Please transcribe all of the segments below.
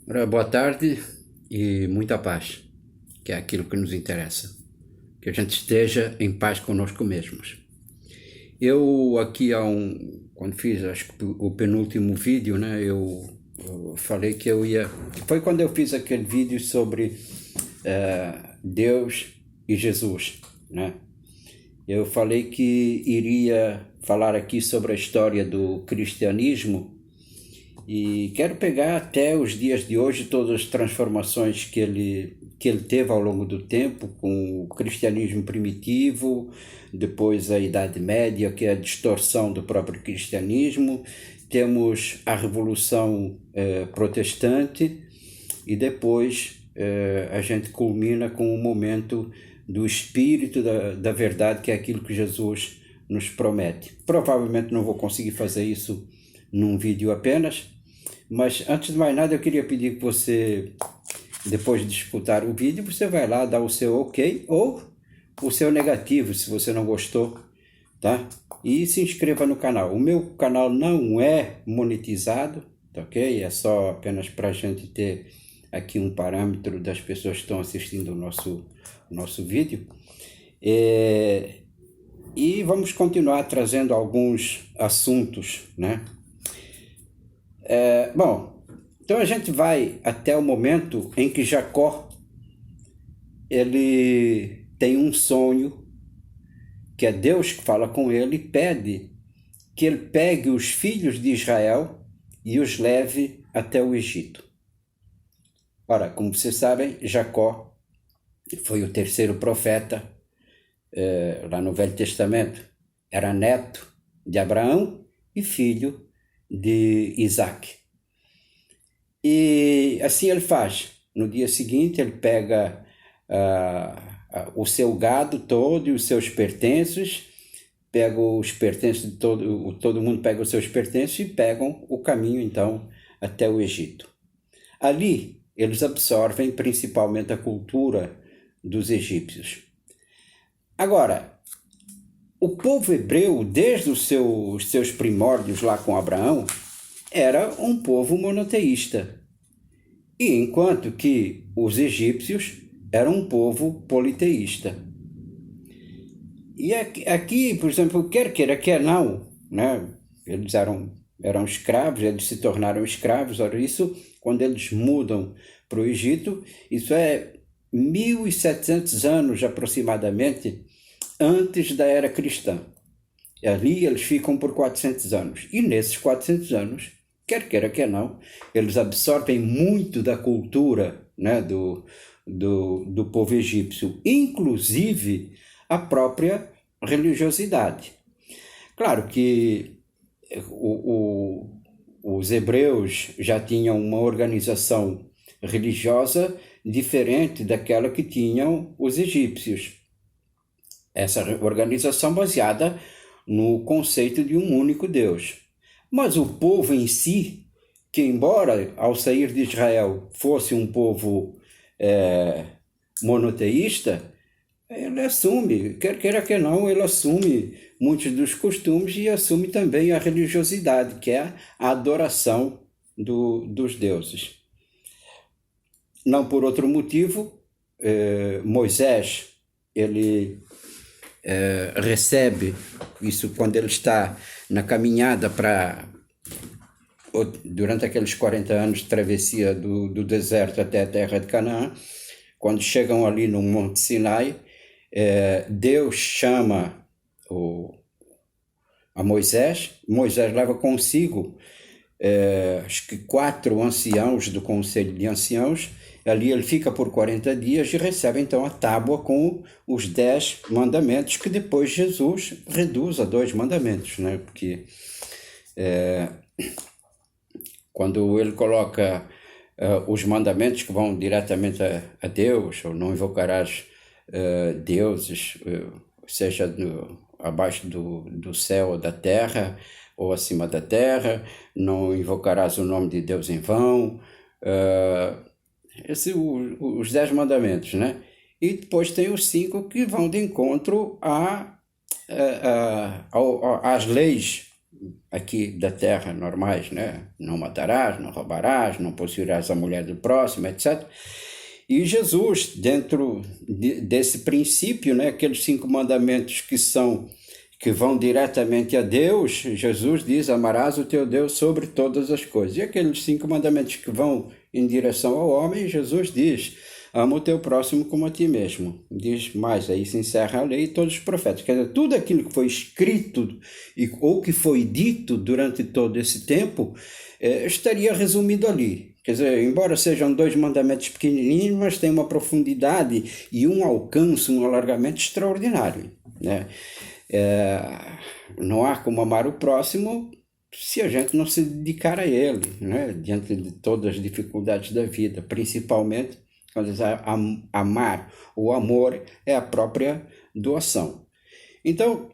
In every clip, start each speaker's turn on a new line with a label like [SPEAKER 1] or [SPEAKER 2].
[SPEAKER 1] Ora, boa tarde e muita paz, que é aquilo que nos interessa. Que a gente esteja em paz conosco mesmos. Eu aqui quando fiz acho que o penúltimo vídeo, né, eu falei que eu ia... Foi quando eu fiz aquele vídeo sobre Deus e Jesus, né? Eu falei que iria falar aqui sobre a história do cristianismo e quero pegar até os dias de hoje todas as transformações que ele teve ao longo do tempo, com o cristianismo primitivo, depois a Idade Média, que é a distorção do próprio cristianismo, temos a Revolução Protestante e depois a gente culmina com o momento do Espírito da verdade, que é aquilo que Jesus nos promete. Provavelmente não vou conseguir fazer isso num vídeo apenas, mas antes de mais nada eu queria pedir que você, depois de escutar o vídeo, você vai lá dar o seu ok ou o seu negativo se você não gostou, tá? E se inscreva no canal. O meu canal não é monetizado, tá ok? É só apenas para a gente ter aqui um parâmetro das pessoas que estão assistindo o nosso vídeo. E vamos continuar trazendo alguns assuntos, né? Bom, então a gente vai até o momento em que Jacó ele tem um sonho, que é Deus que fala com ele e pede que ele pegue os filhos de Israel e os leve até o Egito. Ora, como vocês sabem, Jacó foi o terceiro profeta lá no Velho Testamento. Era neto de Abraão e filho de Isaac. E assim ele faz. No dia seguinte ele pega o seu gado todo e os seus pertences, pega os pertences de todo mundo pega os seus pertences e pegam o caminho então até o Egito. Ali eles absorvem principalmente a cultura dos egípcios. Agora, o povo hebreu, desde os seus primórdios lá com Abraão, era um povo monoteísta. E enquanto que os egípcios eram um povo politeísta. E aqui, por exemplo, quer queira, quer não, né? Eles eram escravos, eles se tornaram escravos. Ora, isso, quando eles mudam para o Egito, isso é 1.700 anos aproximadamente antes da era cristã. E ali eles ficam por 400 anos. E nesses 400 anos, quer queira, quer não, eles absorvem muito da cultura, né, do povo egípcio, inclusive a própria religiosidade. Claro que os hebreus já tinham uma organização religiosa diferente daquela que tinham os egípcios. Essa organização baseada no conceito de um único Deus. Mas o povo em si, que embora ao sair de Israel fosse um povo monoteísta, ele assume, quer queira que não, ele assume muitos dos costumes e assume também a religiosidade, que é a adoração dos deuses. Não por outro motivo, Moisés, ele recebe isso quando ele está na caminhada durante aqueles 40 anos de travessia do deserto até a terra de Canaã. Quando chegam ali no Monte Sinai, Deus chama a Moisés. Moisés leva consigo acho que 4 anciãos do Conselho de Anciãos. Ali ele fica por 40 dias e recebe então a tábua com os 10 mandamentos, que depois Jesus reduz a 2 mandamentos, né? Porque quando ele coloca os mandamentos que vão diretamente a Deus, ou não invocarás deuses, seja abaixo do céu ou da terra, ou acima da terra, não invocarás o nome de Deus em vão, os 10 mandamentos, né? E depois tem os 5 que vão de encontro às leis aqui da terra normais, né? Não matarás, não roubarás, não possuirás a mulher do próximo, etc. E Jesus, dentro desse princípio, né? Aqueles 5 mandamentos que vão diretamente a Deus, Jesus diz: amarás o teu Deus sobre todas as coisas. E aqueles 5 mandamentos que vão em direção ao homem, Jesus diz: ama o teu próximo como a ti mesmo. Diz mais, aí se encerra a lei e todos os profetas. Quer dizer, tudo aquilo que foi escrito ou que foi dito durante todo esse tempo estaria resumido ali. Quer dizer, embora sejam 2 mandamentos pequenininhos, mas tem uma profundidade e um alcance, um alargamento extraordinário, né? Não há como amar o próximo se a gente não se dedicar a ele, né? Diante de todas as dificuldades da vida, principalmente quando diz amar. O amor é a própria doação. Então,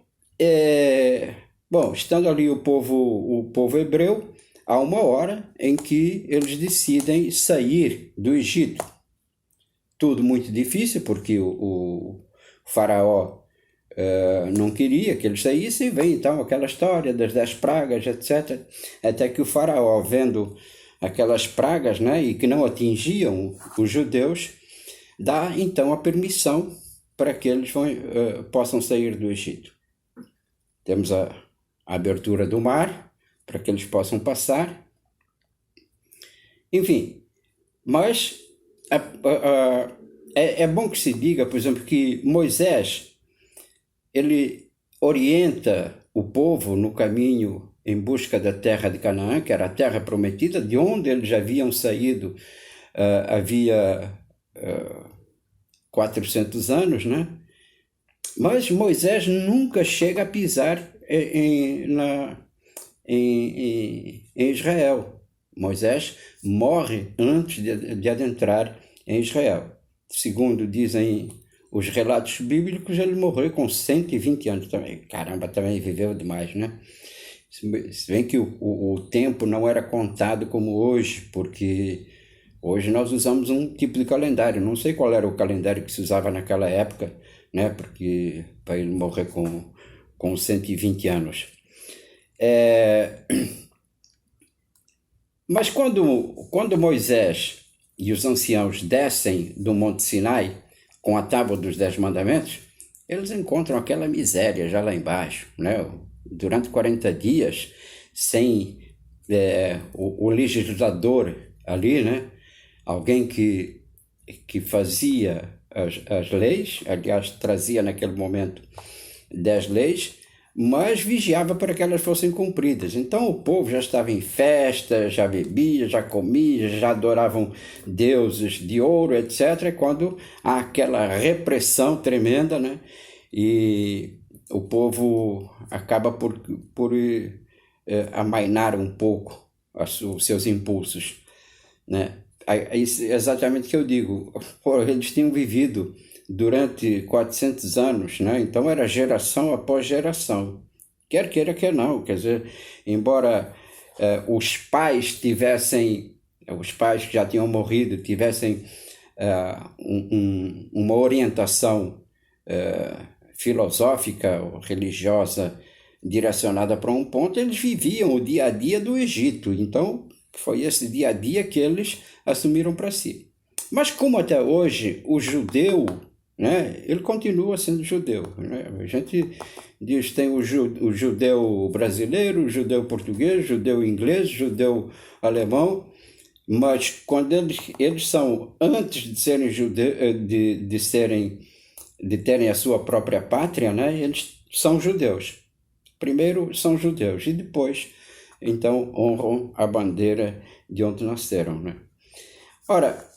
[SPEAKER 1] bom, estando ali o povo hebreu, há uma hora em que eles decidem sair do Egito. Tudo muito difícil, porque o faraó não queria que eles saíssem, vem então aquela história das 10 pragas, etc. Até que o faraó, vendo aquelas pragas, né, e que não atingiam os judeus, dá então a permissão para que eles possam sair do Egito. Temos a abertura do mar para que eles possam passar. Enfim, mas é bom que se diga, por exemplo, que Moisés ele orienta o povo no caminho em busca da terra de Canaã, que era a terra prometida, de onde eles já haviam saído havia 400 anos, né? Mas Moisés nunca chega a pisar em Israel. Moisés morre antes de adentrar em Israel. Segundo dizem os relatos bíblicos, ele morreu com 120 anos também. Caramba, também viveu demais, né? Se bem que o tempo não era contado como hoje, porque hoje nós usamos um tipo de calendário. Não sei qual era o calendário que se usava naquela época, né? Porque para ele morrer com 120 anos. Mas quando Moisés e os anciãos descem do Monte Sinai com a tábua dos 10 mandamentos, eles encontram aquela miséria já lá embaixo, né? Durante 40 dias, sem o legislador ali, né? Alguém que fazia as leis, aliás, trazia naquele momento 10 leis, mas vigiava para que elas fossem cumpridas. Então o povo já estava em festa, já bebia, já comia, já adoravam deuses de ouro, etc., quando há aquela repressão tremenda, né? E o povo acaba por amainar um pouco os seus impulsos, né? É exatamente o que eu digo. Eles tinham vivido durante 400 anos, né? Então era geração após geração, quer queira, quer não. Quer dizer, embora os pais que já tinham morrido, tivessem uma orientação filosófica ou religiosa direcionada para um ponto, eles viviam o dia a dia do Egito. Então foi esse dia a dia que eles assumiram para si. Mas como até hoje o judeu, né, ele continua sendo judeu, né? A gente diz tem o judeu brasileiro, o judeu português, o judeu inglês, o judeu alemão, mas quando eles são, antes de serem de terem a sua própria pátria, né, eles são judeus. Primeiro são judeus e depois então honram a bandeira de onde nasceram, né? Ora,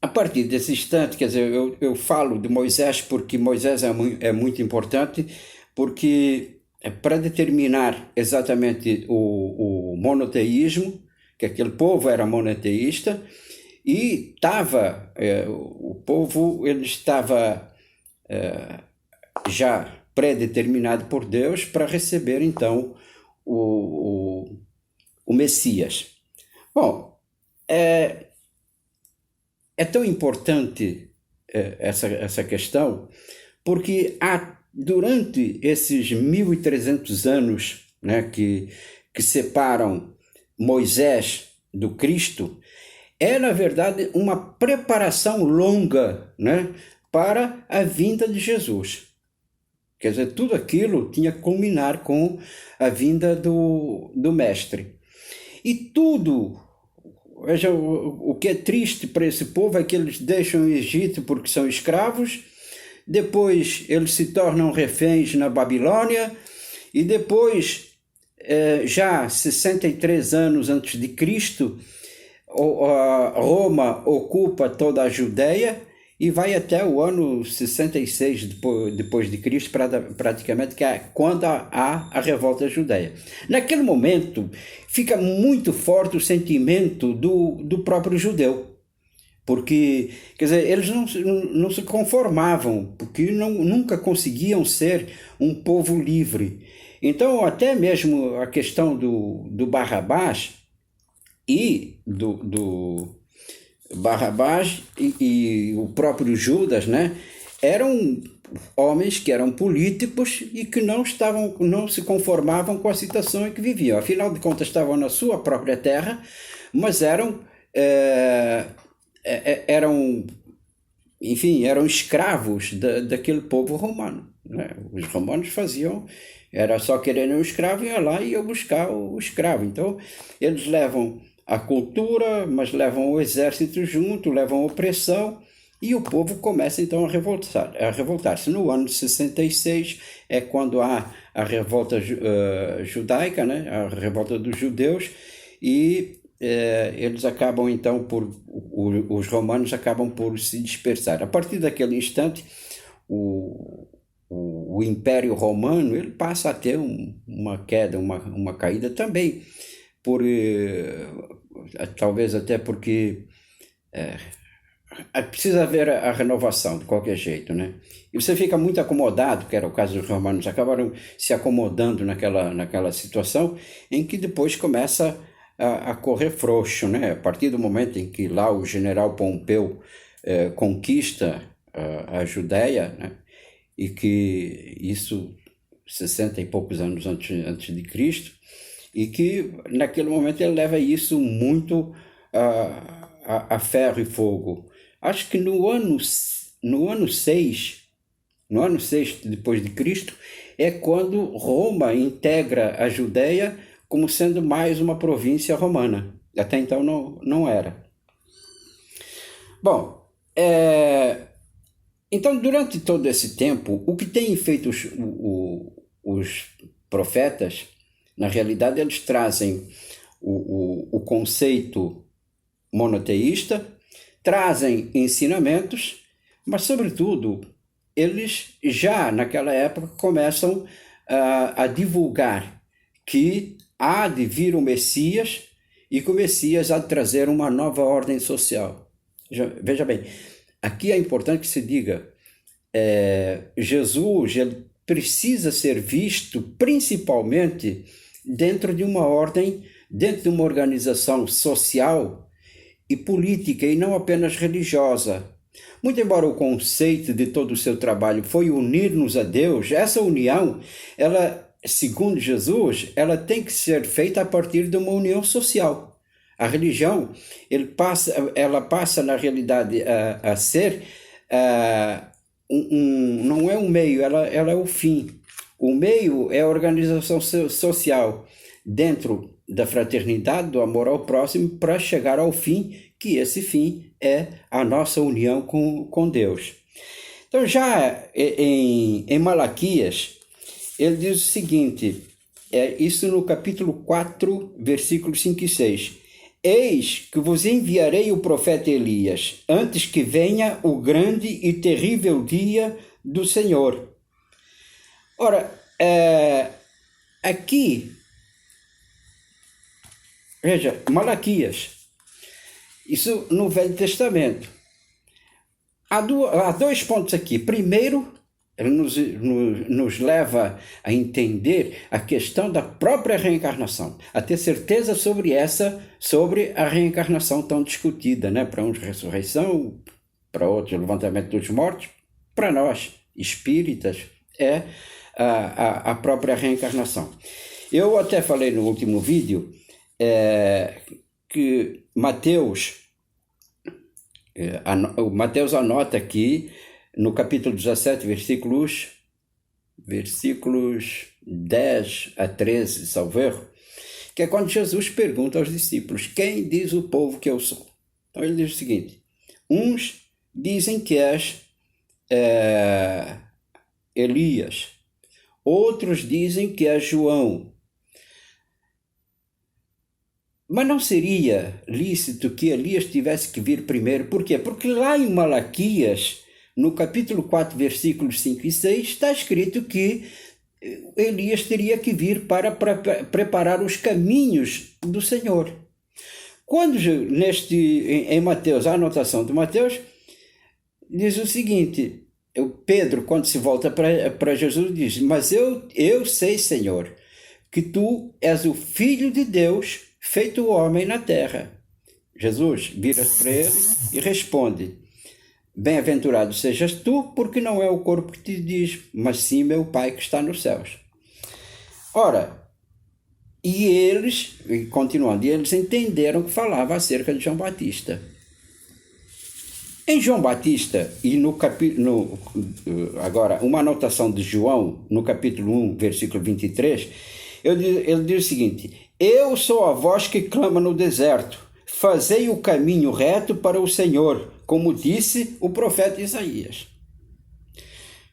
[SPEAKER 1] a partir desse instante, quer dizer, eu falo de Moisés porque Moisés é muito importante, porque para determinar exatamente o monoteísmo, que aquele povo era monoteísta, e o povo ele estava já pré-determinado por Deus para receber então o Messias. Bom, é tão importante essa questão, porque há durante esses 1.300 anos, né, que separam Moisés do Cristo, é, na verdade, uma preparação longa, né, para a vinda de Jesus. Quer dizer, tudo aquilo tinha que culminar com a vinda do Mestre. E tudo, veja, o que é triste para esse povo é que eles deixam o Egito porque são escravos, depois eles se tornam reféns na Babilônia, e depois, já 63 anos antes de Cristo, Roma ocupa toda a Judéia e vai até o ano 66 depois de Cristo, praticamente, que é quando há a revolta judeia. Naquele momento, fica muito forte o sentimento do próprio judeu, porque, quer dizer, eles não se conformavam, porque nunca conseguiam ser um povo livre. Então, até mesmo a questão do Barrabás e do Barrabás e o próprio Judas, né, eram homens que eram políticos e que não se conformavam com a situação em que viviam. Afinal de contas, estavam na sua própria terra, mas eram escravos daquele povo romano, né? Os romanos era só quererem um escravo, ia lá e ia buscar o escravo. Então, eles levam a cultura, mas levam o exército junto, levam a opressão, e o povo começa então a revoltar-se. No ano de 66 é quando há a revolta judaica, né? A revolta dos judeus, e eles acabam então os romanos acabam por se dispersar. A partir daquele instante, o Império Romano ele passa a ter uma queda, uma caída também, talvez até porque precisa haver a renovação de qualquer jeito, né? E você fica muito acomodado, que era o caso dos romanos, acabaram se acomodando naquela situação em que depois começa a correr frouxo, né? A partir do momento em que lá o general Pompeu conquista a Judéia, né? E que isso 60 e poucos anos antes de Cristo, e que naquele momento ele leva isso muito a ferro e fogo. Acho que no ano 6 depois de Cristo, é quando Roma integra a Judéia como sendo mais uma província romana. Até então não era. Bom, então durante todo esse tempo, o que têm feito os profetas, na realidade eles trazem o conceito monoteísta, trazem ensinamentos, mas sobretudo eles já naquela época começam a divulgar que há de vir o Messias e que o Messias há de trazer uma nova ordem social. Veja bem, aqui é importante que se diga, Jesus ele precisa ser visto principalmente dentro de uma ordem, dentro de uma organização social e política, e não apenas religiosa. Muito embora o conceito de todo o seu trabalho foi unir-nos a Deus, essa união, ela, segundo Jesus, ela tem que ser feita a partir de uma união social. A religião, ela passa na realidade a ser, não é um meio, ela é o fim. O meio é a organização social dentro da fraternidade, do amor ao próximo, para chegar ao fim, que esse fim é a nossa união com Deus. Então, já em Malaquias, ele diz o seguinte, isso no capítulo 4, versículos 5 e 6. Eis que vos enviarei o profeta Elias, antes que venha o grande e terrível dia do Senhor. Ora, aqui, veja, Malaquias, isso no Velho Testamento. Há dois pontos aqui. Primeiro, ele nos leva a entender a questão da própria reencarnação, a ter certeza sobre a reencarnação tão discutida, né? Para uns ressurreição, para outros levantamento dos mortos, para nós, espíritas, é a própria reencarnação. Eu até falei no último vídeo que Mateus anota aqui no capítulo 17, versículos 10 a 13, salvo erro, que é quando Jesus pergunta aos discípulos: quem diz o povo que eu sou? Então ele diz o seguinte: uns dizem que és Elias, outros dizem que és João. Mas não seria lícito que Elias tivesse que vir primeiro? Por quê? Porque lá em Malaquias, no capítulo 4, versículos 5 e 6, está escrito que Elias teria que vir para preparar os caminhos do Senhor. Quando em Mateus, a anotação de Mateus, diz o seguinte: Pedro, quando se volta para Jesus, diz: mas eu sei, Senhor, que tu és o Filho de Deus, feito homem na terra. Jesus vira-se para ele e responde: bem-aventurado sejas tu, porque não é o corpo que te diz, mas sim meu Pai que está nos céus. Ora, continuando, eles entenderam que falava acerca de João Batista. Em João Batista, e agora, uma anotação de João, no capítulo 1, versículo 23, ele diz o seguinte: eu sou a voz que clama no deserto, fazei o caminho reto para o Senhor, como disse o profeta Isaías.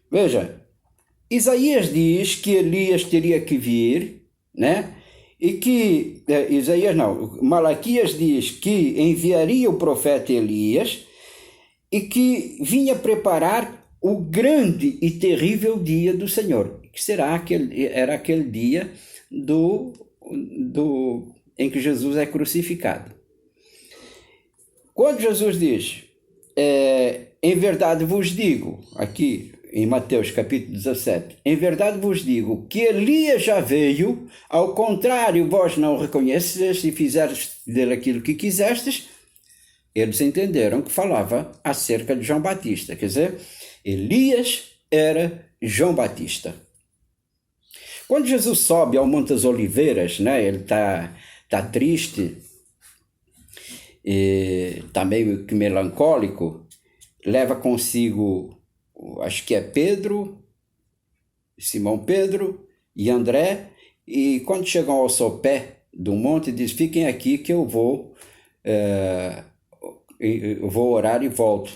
[SPEAKER 1] Veja, Isaías diz que Elias teria que vir, né? E que, Malaquias diz que enviaria o profeta Elias e que vinha preparar o grande e terrível dia do Senhor, que era aquele dia em que Jesus é crucificado. Quando Jesus diz, em verdade vos digo, aqui em Mateus capítulo 17, em verdade vos digo que Elias já veio, ao contrário, vós não o reconhecestes e fizestes dele aquilo que quisestes, eles entenderam que falava acerca de João Batista. Quer dizer, Elias era João Batista. Quando Jesus sobe ao Monte das Oliveiras, né, ele está triste, está meio que melancólico, leva consigo, acho que é Pedro, Simão Pedro e André, e quando chegam ao sopé do monte, diz: fiquem aqui que eu vou orar e volto.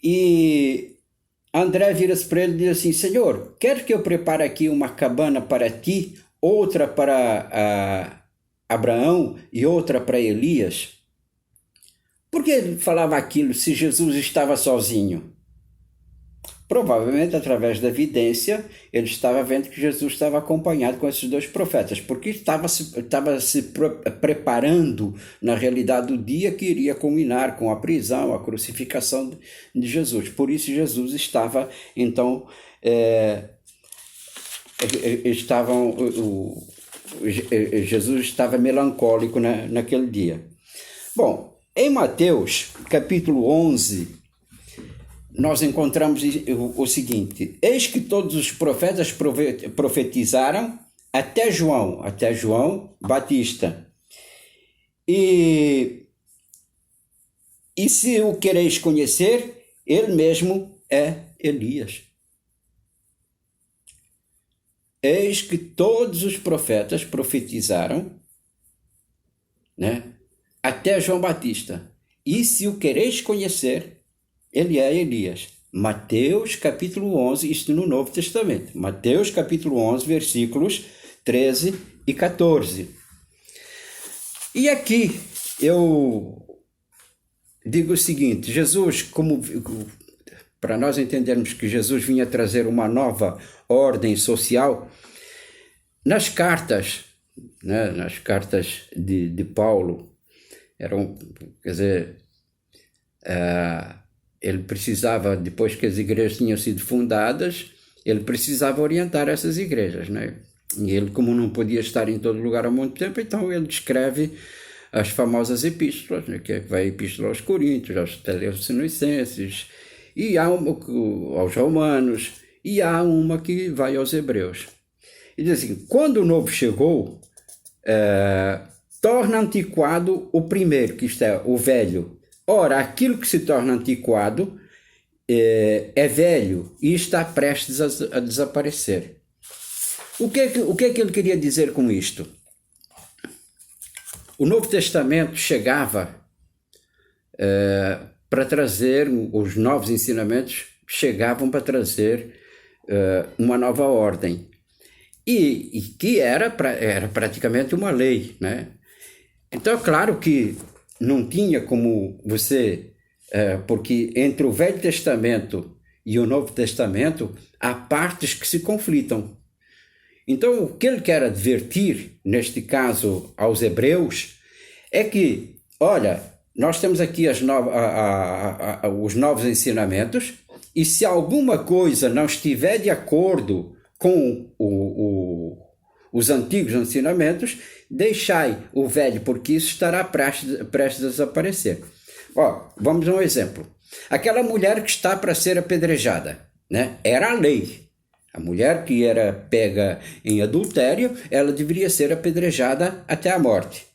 [SPEAKER 1] E André vira-se para ele e diz assim: Senhor, quer que eu prepare aqui uma cabana para ti, outra para Abraão e outra para Elias? Por que ele falava aquilo se Jesus estava sozinho? Provavelmente, através da evidência, ele estava vendo que Jesus estava acompanhado com esses dois profetas, porque estava se preparando, na realidade, do dia que iria culminar com a prisão, a crucificação de Jesus. Por isso, Jesus estava, então, Jesus estava melancólico naquele dia. Bom, em Mateus, capítulo 11, nós encontramos o seguinte: eis que todos os profetas profetizaram até João Batista. E se o quereis conhecer, ele mesmo é Elias. Eis que todos os profetas profetizaram, né, até João Batista. E se o quereis conhecer, ele é Elias. Mateus capítulo 11, isto no Novo Testamento. Mateus capítulo 11, versículos 13 e 14. E aqui eu digo o seguinte: Jesus, para nós entendermos que Jesus vinha trazer uma nova ordem social, nas cartas, né, nas cartas de Paulo, ele precisava, depois que as igrejas tinham sido fundadas, ele precisava orientar essas igrejas, né? E ele, como não podia estar em todo lugar há muito tempo, então ele escreve as famosas epístolas, né? Que vai a Epístola aos Coríntios, aos Tessalonicenses e aos Romanos e há uma que vai aos Hebreus. E diz assim, quando o novo chegou, torna antiquado o primeiro, que isto é, o velho. Ora, aquilo que se torna antiquado é velho e está prestes a desaparecer. O que é que ele queria dizer com isto? O Novo Testamento chegava para trazer, os novos ensinamentos chegavam para trazer uma nova ordem. E que era praticamente uma lei, né? Então, é claro que não tinha como você... porque entre o Velho Testamento e o Novo Testamento há partes que se conflitam. Então, o que ele quer advertir, neste caso, aos hebreus, é que, olha, nós temos aqui os novos ensinamentos, e se alguma coisa não estiver de acordo com os antigos ensinamentos, deixai o velho, porque isso estará prestes a desaparecer. Vamos a um exemplo. Aquela mulher que está para ser apedrejada, né? Era a lei. A mulher que era pega em adultério, ela deveria ser apedrejada até a morte.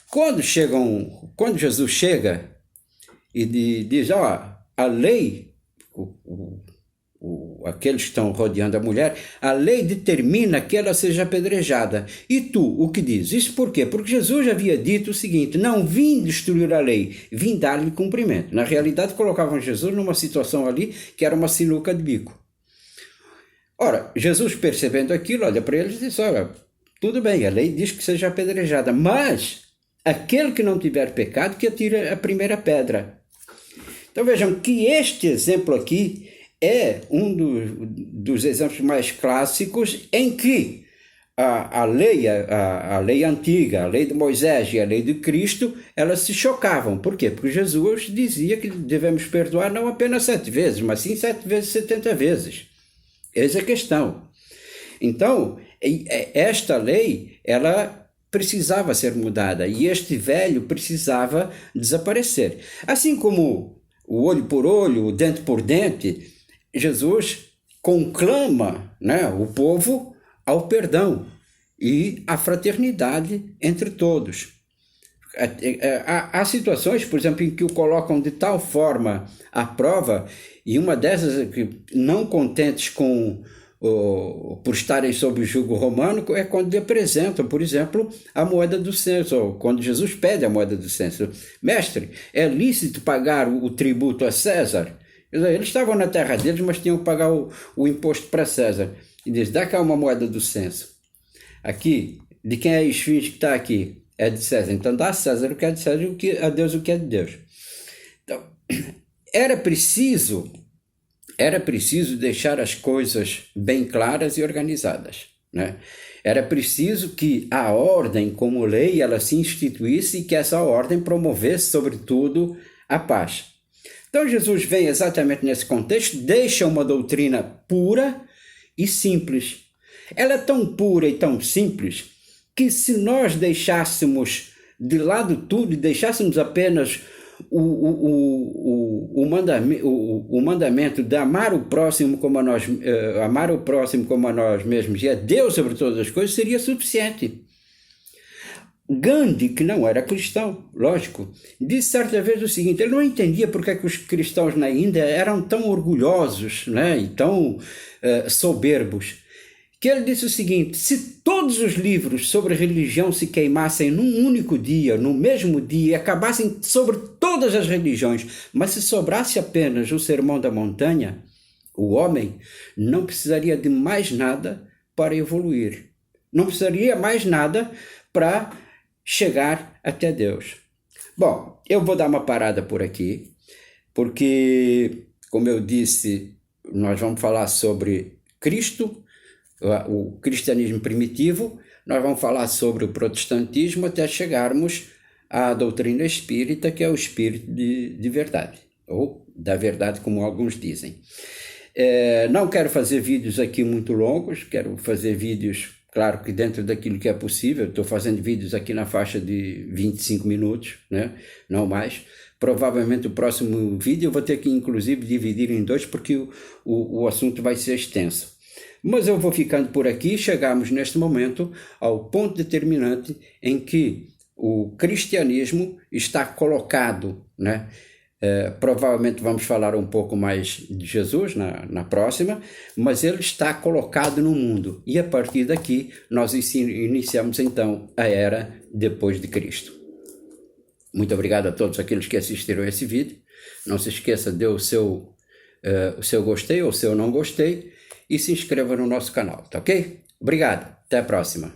[SPEAKER 1] Quando Jesus chega e diz, a lei, aqueles que estão rodeando a mulher, a lei determina que ela seja apedrejada. E tu, o que diz? Isso por quê? Porque Jesus havia dito o seguinte, não vim destruir a lei, vim dar-lhe cumprimento. Na realidade, colocavam Jesus numa situação ali que era uma sinuca de bico. Ora, Jesus percebendo aquilo, olha para eles e diz, olha, tudo bem, a lei diz que seja apedrejada, mas aquele que não tiver pecado que atire a primeira pedra. Então vejam que este exemplo aqui é um dos exemplos mais clássicos em que a lei antiga, a lei de Moisés e a lei de Cristo, elas se chocavam. Por quê? Porque Jesus dizia que devemos perdoar não apenas 7 vezes, mas sim 7 vezes 70 vezes. Essa é a questão. Então, esta lei, ela precisava ser mudada e este velho precisava desaparecer. Assim como o olho por olho, o dente por dente, Jesus conclama, né, o povo ao perdão e à fraternidade entre todos. Há situações, por exemplo, em que o colocam de tal forma à prova, e uma dessas é que, não contentes por estarem sob o jugo romano, é quando lhe apresentam, por exemplo, a moeda do censo, ou quando Jesus pede a moeda do censo. Mestre, é lícito pagar o tributo a César? Eles estavam na terra deles, mas tinham que pagar o imposto para César. E diz, dá cá uma moeda do censo. Aqui, de quem é a esfinge que está aqui? É de César. Então dá a César o que é de César e a Deus o que é de Deus. Então, era preciso deixar as coisas bem claras e organizadas, né? Era preciso que a ordem como lei ela se instituísse e que essa ordem promovesse, sobretudo, a paz. Então Jesus vem exatamente nesse contexto, deixa uma doutrina pura e simples. Ela é tão pura e tão simples que se nós deixássemos de lado tudo e deixássemos apenas o mandamento de amar o próximo como a nós, mesmos e a Deus sobre todas as coisas, seria suficiente. Gandhi, que não era cristão, lógico, disse certa vez o seguinte, ele não entendia porque é que os cristãos na Índia eram tão orgulhosos, né, e tão soberbos, que ele disse o seguinte, se todos os livros sobre religião se queimassem num único dia, no mesmo dia, e acabassem sobre todas as religiões, mas se sobrasse apenas o Sermão da Montanha, o homem não precisaria de mais nada para evoluir, não precisaria mais nada para chegar até Deus. Bom, eu vou dar uma parada por aqui, porque, como eu disse, nós vamos falar sobre Cristo, o cristianismo primitivo, nós vamos falar sobre o protestantismo até chegarmos à doutrina espírita, que é o espírito de verdade, ou da verdade, como alguns dizem. Não quero fazer vídeos aqui muito longos, quero fazer vídeos Claro que dentro daquilo que é possível, estou fazendo vídeos aqui na faixa de 25 minutos, né? Não mais. Provavelmente o próximo vídeo eu vou ter que, inclusive, dividir em dois, porque o assunto vai ser extenso. Mas eu vou ficando por aqui. Chegamos neste momento ao ponto determinante em que o cristianismo está colocado, né? Provavelmente vamos falar um pouco mais de Jesus na próxima, mas ele está colocado no mundo. E a partir daqui nós iniciamos então a era depois de Cristo. Muito obrigado a todos aqueles que assistiram a esse vídeo. Não se esqueça de dar o seu gostei ou o seu não gostei e se inscreva no nosso canal, tá ok? Obrigado, até a próxima.